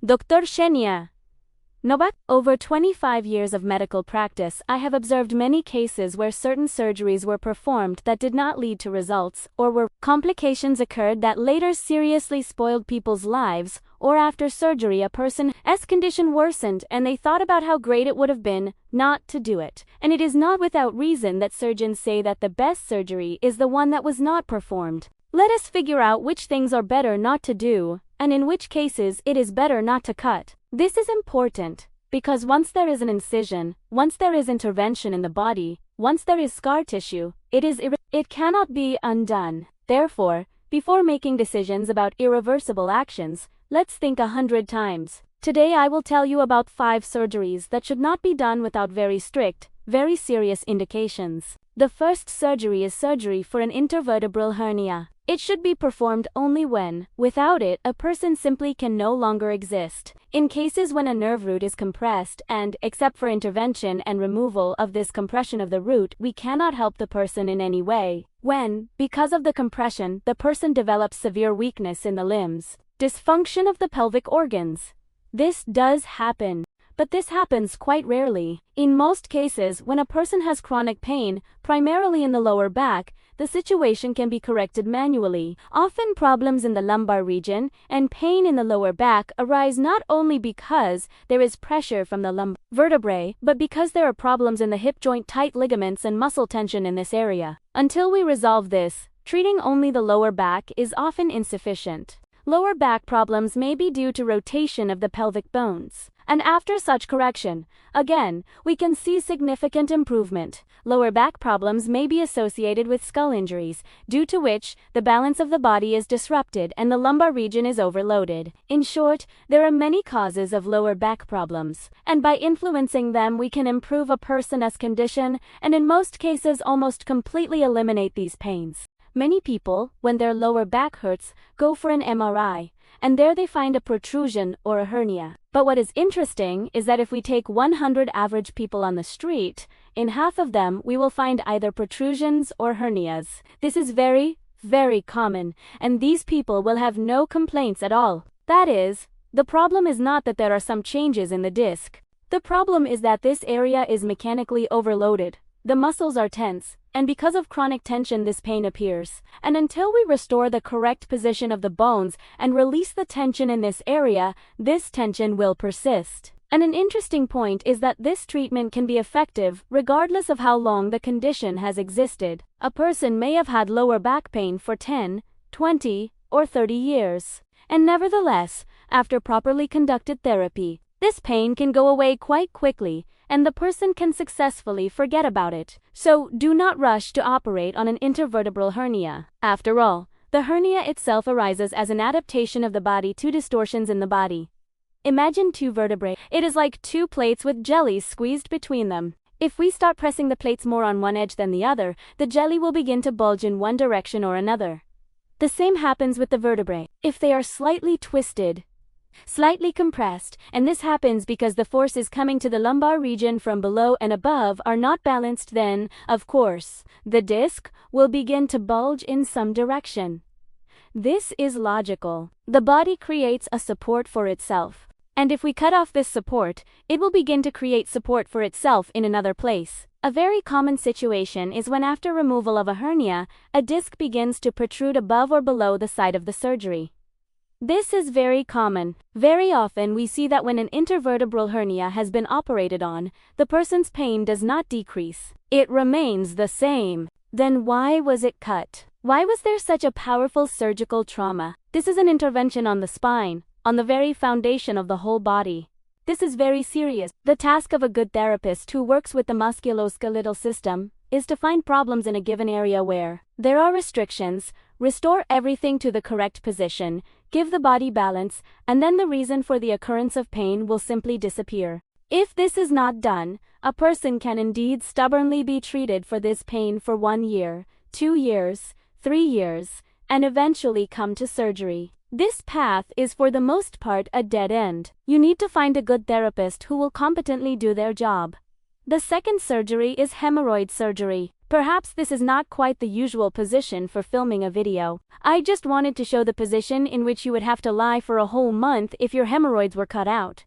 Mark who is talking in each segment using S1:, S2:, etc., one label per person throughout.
S1: Dr. Shenya Novak. Over 25 years of medical practice, I have observed many cases where certain surgeries were performed that did not lead to results, or where complications occurred that later seriously spoiled people's lives, or after surgery a person's condition worsened and they thought about how great it would have been not to do it. And it is not without reason that surgeons say that the best surgery is the one that was not performed. Let us figure out which things are better not to do, and in which cases it is better not to cut. This is important, because once there is an incision, once there is intervention in the body, once there is scar tissue, it cannot be undone. Therefore, before making decisions about irreversible actions, let's think 100 times. Today I will tell you about 5 surgeries that should not be done without very strict, very serious indications. The first surgery is surgery for an intervertebral hernia. It should be performed only when, without it, a person simply can no longer exist. In cases when a nerve root is compressed and, except for intervention and removal of this compression of the root, we cannot help the person in any way. When, because of the compression, the person develops severe weakness in the limbs, dysfunction of the pelvic organs. This does happen. But this happens quite rarely. In most cases, when a person has chronic pain, primarily in the lower back, the situation can be corrected manually. Often problems in the lumbar region and pain in the lower back arise not only because there is pressure from the lumbar vertebrae, but because there are problems in the hip joint, tight ligaments and muscle tension in this area. Until we resolve this, treating only the lower back is often insufficient. Lower back problems may be due to rotation of the pelvic bones. And after such correction, again, we can see significant improvement. Lower back problems may be associated with skull injuries, due to which the balance of the body is disrupted and the lumbar region is overloaded. In short, there are many causes of lower back problems, and by influencing them we can improve a person's condition and in most cases almost completely eliminate these pains. Many people, when their lower back hurts, go for an MRI, and there they find a protrusion or a hernia. But what is interesting is that if we take 100 average people on the street, in half of them we will find either protrusions or hernias. This is very, very common, and these people will have no complaints at all. That is, the problem is not that there are some changes in the disc. The problem is that this area is mechanically overloaded. The muscles are tense, and because of chronic tension this pain appears. And until we restore the correct position of the bones and release the tension in this area, this tension will persist. And an interesting point is that this treatment can be effective regardless of how long the condition has existed. A person may have had lower back pain for 10, 20, or 30 years. And nevertheless, after properly conducted therapy, this pain can go away quite quickly, and the person can successfully forget about it. So, do not rush to operate on an intervertebral hernia. After all, the hernia itself arises as an adaptation of the body to distortions in the body. Imagine 2 vertebrae. It is like 2 plates with jellies squeezed between them. If we start pressing the plates more on one edge than the other, the jelly will begin to bulge in one direction or another. The same happens with the vertebrae. If they are slightly twisted, slightly compressed, and this happens because the forces coming to the lumbar region from below and above are not balanced, then, of course, the disc will begin to bulge in some direction. This is logical. The body creates a support for itself. And if we cut off this support, it will begin to create support for itself in another place. A very common situation is when after removal of a hernia, a disc begins to protrude above or below the site of the surgery. This is very common. Very often we see that when an intervertebral hernia has been operated on, the person's pain does not decrease. It remains the same. Then why was it cut? Why was there such a powerful surgical trauma? This is an intervention on the spine, on the very foundation of the whole body. This is very serious. The task of a good therapist who works with the musculoskeletal system is to find problems in a given area where there are restrictions, restore everything to the correct position, give the body balance, and then the reason for the occurrence of pain will simply disappear. If this is not done, a person can indeed stubbornly be treated for this pain for 1 year, 2 years, 3 years, and eventually come to surgery. This path is for the most part a dead end. You need to find a good therapist who will competently do their job. The second surgery is hemorrhoid surgery. Perhaps this is not quite the usual position for filming a video. I just wanted to show the position in which you would have to lie for a whole month if your hemorrhoids were cut out.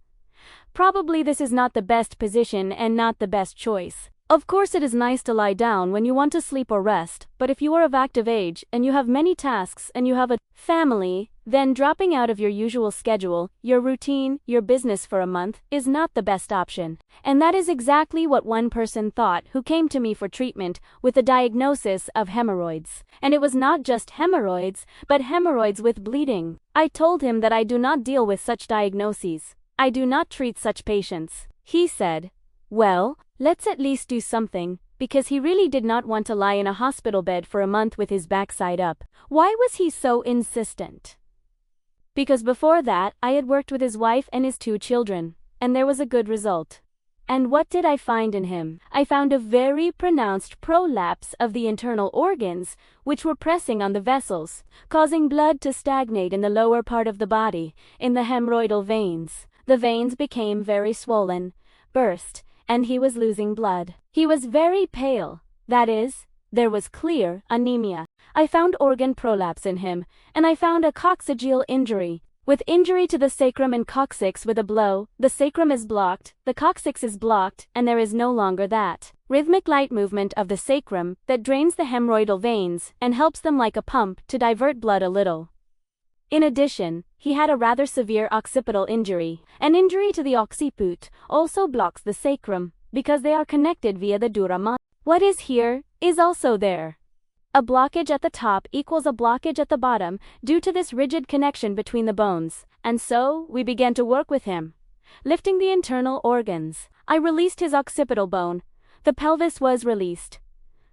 S1: Probably this is not the best position and not the best choice. Of course it is nice to lie down when you want to sleep or rest, but if you are of active age and you have many tasks and you have a family, then dropping out of your usual schedule, your routine, your business for a month is not the best option. And that is exactly what one person thought who came to me for treatment with a diagnosis of hemorrhoids. And it was not just hemorrhoids, but hemorrhoids with bleeding. I told him that I do not deal with such diagnoses. I do not treat such patients. He said, "Well, let's at least do something," because he really did not want to lie in a hospital bed for a month with his backside up. Why was he so insistent? Because before that, I had worked with his wife and his 2 children, and there was a good result. And what did I find in him? I found a very pronounced prolapse of the internal organs, which were pressing on the vessels, causing blood to stagnate in the lower part of the body, in the hemorrhoidal veins. The veins became very swollen, burst, and he was losing blood. He was very pale, that is, there was clear anemia. I found organ prolapse in him, and I found a coccygeal injury. With injury to the sacrum and coccyx with a blow, the sacrum is blocked, the coccyx is blocked, and there is no longer that rhythmic light movement of the sacrum that drains the hemorrhoidal veins and helps them like a pump to divert blood a little. In addition, he had a rather severe occipital injury. An injury to the occiput also blocks the sacrum, because they are connected via the dura mater. What is here, is also there. A blockage at the top equals a blockage at the bottom due to this rigid connection between the bones, and so we began to work with him, lifting the internal organs. I released his occipital bone. The pelvis was released.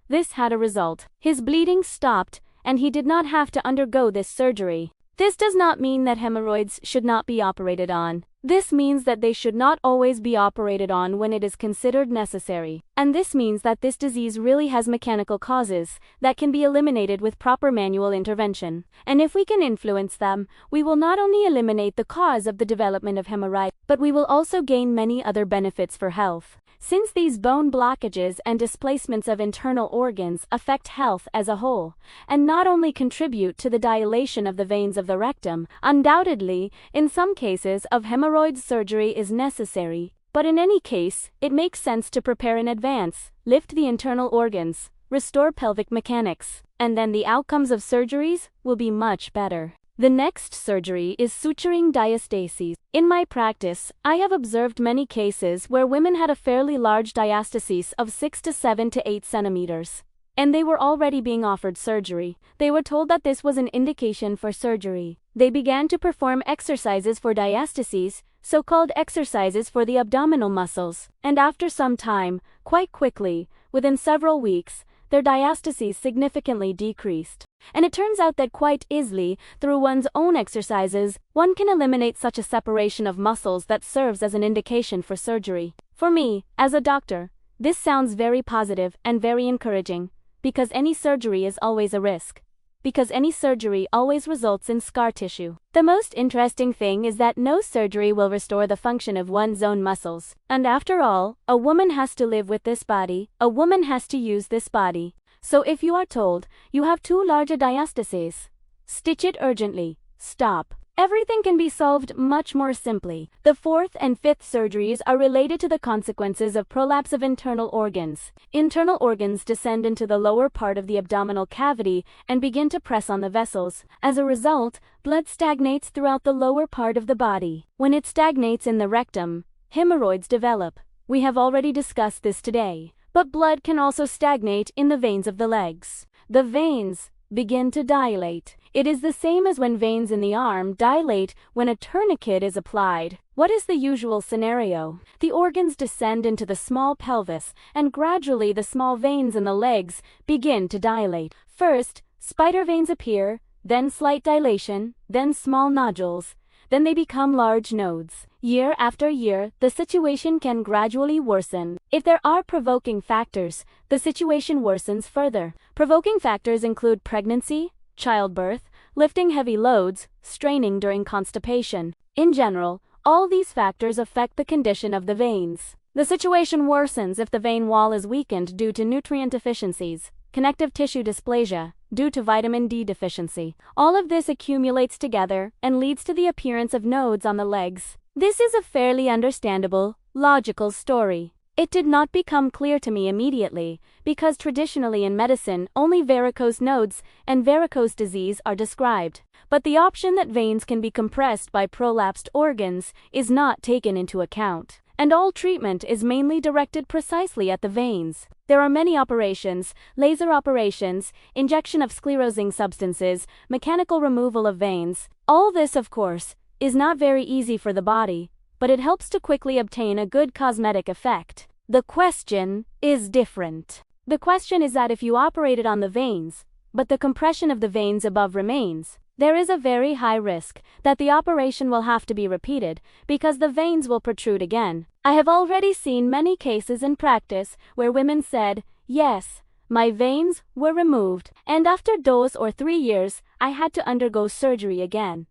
S1: This had a result. His bleeding stopped, and he did not have to undergo this surgery. This does not mean that hemorrhoids should not be operated on. This means that they should not always be operated on when it is considered necessary. And this means that this disease really has mechanical causes that can be eliminated with proper manual intervention. And if we can influence them, we will not only eliminate the cause of the development of hemorrhoid, but we will also gain many other benefits for health. Since these bone blockages and displacements of internal organs affect health as a whole, and not only contribute to the dilation of the veins of the rectum, undoubtedly, in some cases of hemorrhoid surgery is necessary, but in any case, it makes sense to prepare in advance, lift the internal organs, restore pelvic mechanics, and then the outcomes of surgeries will be much better. The next surgery is suturing diastases. In my practice, I have observed many cases where women had a fairly large diastasis of 6 to 7 to 8 centimeters. And they were already being offered surgery. They were told that this was an indication for surgery. They began to perform exercises for diastases, so-called exercises for the abdominal muscles. And after some time, quite quickly, within several weeks, their diastases significantly decreased. And it turns out that quite easily, through one's own exercises, one can eliminate such a separation of muscles that serves as an indication for surgery. For me, as a doctor, this sounds very positive and very encouraging, because any surgery is always a risk. Because any surgery always results in scar tissue. The most interesting thing is that no surgery will restore the function of one's own muscles. And after all, a woman has to live with this body, a woman has to use this body. So if you are told, you have too large a diastasis, stitch it urgently, stop. Everything can be solved much more simply. The fourth and fifth surgeries are related to the consequences of prolapse of internal organs. Internal organs descend into the lower part of the abdominal cavity and begin to press on the vessels. As a result, blood stagnates throughout the lower part of the body. When it stagnates in the rectum, hemorrhoids develop. We have already discussed this today. But blood can also stagnate in the veins of the legs. The veins begin to dilate. It is the same as when veins in the arm dilate when a tourniquet is applied. What is the usual scenario? The organs descend into the small pelvis, and gradually the small veins in the legs begin to dilate. First, spider veins appear, then slight dilation, then small nodules, then they become large nodes. Year after year, the situation can gradually worsen. If there are provoking factors, the situation worsens further. Provoking factors include pregnancy, childbirth, lifting heavy loads, straining during constipation. In general, all these factors affect the condition of the veins. The situation worsens if the vein wall is weakened due to nutrient deficiencies, connective tissue dysplasia, due to vitamin D deficiency. All of this accumulates together and leads to the appearance of nodes on the legs. This is a fairly understandable, logical story. It did not become clear to me immediately, because traditionally in medicine only varicose nodes and varicose disease are described. But the option that veins can be compressed by prolapsed organs is not taken into account. And all treatment is mainly directed precisely at the veins. There are many operations: laser operations, injection of sclerosing substances, mechanical removal of veins. All this, of course, is not very easy for the body, but it helps to quickly obtain a good cosmetic effect. The question is different. The question is that if you operated on the veins, but the compression of the veins above remains, there is a very high risk that the operation will have to be repeated because the veins will protrude again. I have already seen many cases in practice where women said, "Yes, my veins were removed, and after 2 or 3 years, I had to undergo surgery again."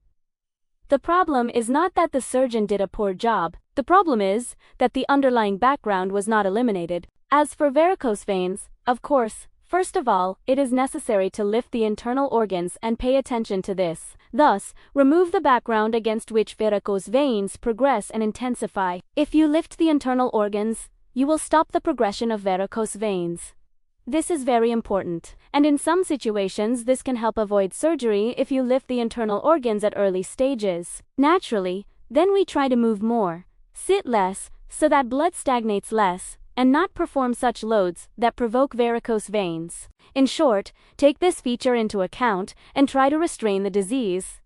S1: The problem is not that the surgeon did a poor job. The problem is that the underlying background was not eliminated. As for varicose veins, of course, first of all, it is necessary to lift the internal organs and pay attention to this. Thus, remove the background against which varicose veins progress and intensify. If you lift the internal organs, you will stop the progression of varicose veins. This is very important, and in some situations this can help avoid surgery if you lift the internal organs at early stages. Naturally, then we try to move more, sit less, so that blood stagnates less, and not perform such loads that provoke varicose veins. In short, take this feature into account and try to restrain the disease.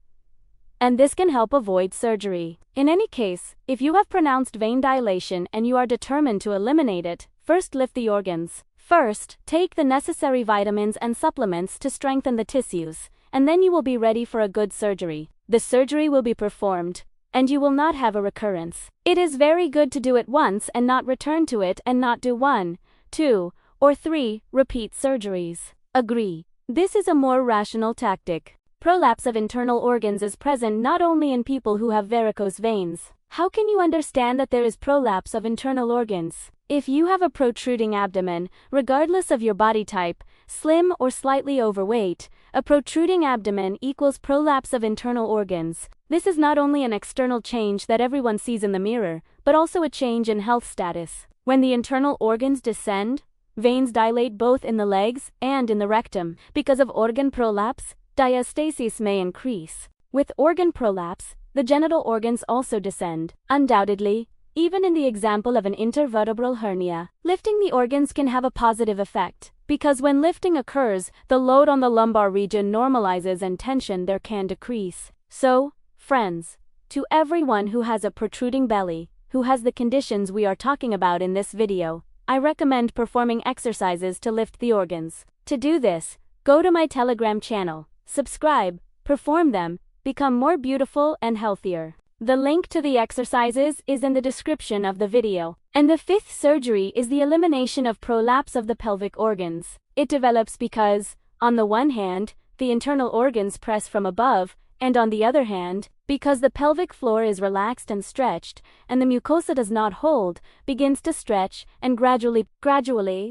S1: And this can help avoid surgery. In any case, if you have pronounced vein dilation and you are determined to eliminate it, first lift the organs. First, take the necessary vitamins and supplements to strengthen the tissues, and then you will be ready for a good surgery. The surgery will be performed, and you will not have a recurrence. It is very good to do it once and not return to it and not do 1, 2, or 3 repeat surgeries. Agree. This is a more rational tactic. Prolapse of internal organs is present not only in people who have varicose veins. How can you understand that there is prolapse of internal organs? If you have a protruding abdomen, regardless of your body type, slim or slightly overweight, a protruding abdomen equals prolapse of internal organs. This is not only an external change that everyone sees in the mirror, but also a change in health status. When the internal organs descend, veins dilate both in the legs and in the rectum. Because of organ prolapse, diastasis may increase. With organ prolapse, the genital organs also descend. Undoubtedly, even in the example of an intervertebral hernia, lifting the organs can have a positive effect, because when lifting occurs, the load on the lumbar region normalizes and tension there can decrease. So, friends, to everyone who has a protruding belly, who has the conditions we are talking about in this video, I recommend performing exercises to lift the organs. To do this, go to my Telegram channel, subscribe, perform them, become more beautiful and healthier. The link to the exercises is in the description of the video. And the 5th surgery is the elimination of prolapse of the pelvic organs. It develops because, on the one hand, the internal organs press from above, and on the other hand, because the pelvic floor is relaxed and stretched, and the mucosa does not hold, begins to stretch, and gradually,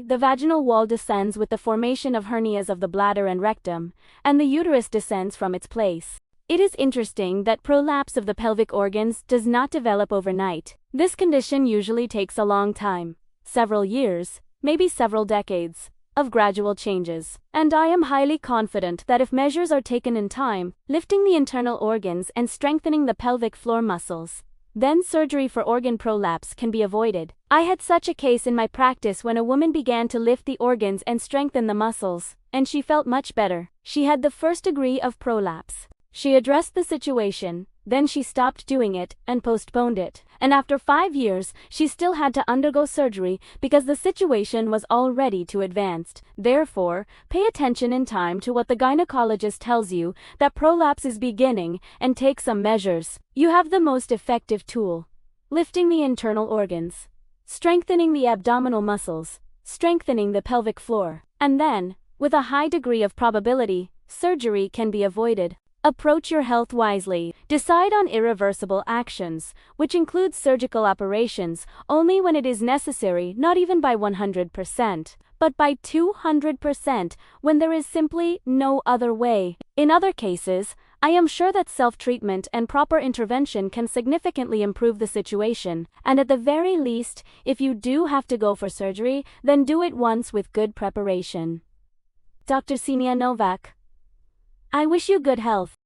S1: the vaginal wall descends with the formation of hernias of the bladder and rectum, and the uterus descends from its place. It is interesting that prolapse of the pelvic organs does not develop overnight. This condition usually takes a long time, several years, maybe several decades, of gradual changes. And I am highly confident that if measures are taken in time, lifting the internal organs and strengthening the pelvic floor muscles, then surgery for organ prolapse can be avoided. I had such a case in my practice when a woman began to lift the organs and strengthen the muscles, and she felt much better. She had the first degree of prolapse. She addressed the situation, then she stopped doing it and postponed it. And after 5 years, she still had to undergo surgery because the situation was already too advanced. Therefore, pay attention in time to what the gynecologist tells you that prolapse is beginning and take some measures. You have the most effective tool: lifting the internal organs, strengthening the abdominal muscles, strengthening the pelvic floor. And then, with a high degree of probability, surgery can be avoided. Approach your health wisely. Decide on irreversible actions, which includes surgical operations, only when it is necessary, not even by 100%, but by 200% when there is simply no other way. In other cases, I am sure that self-treatment and proper intervention can significantly improve the situation, and at the very least, if you do have to go for surgery, then do it once with good preparation. Dr. Ksenia Novak. I wish you good health.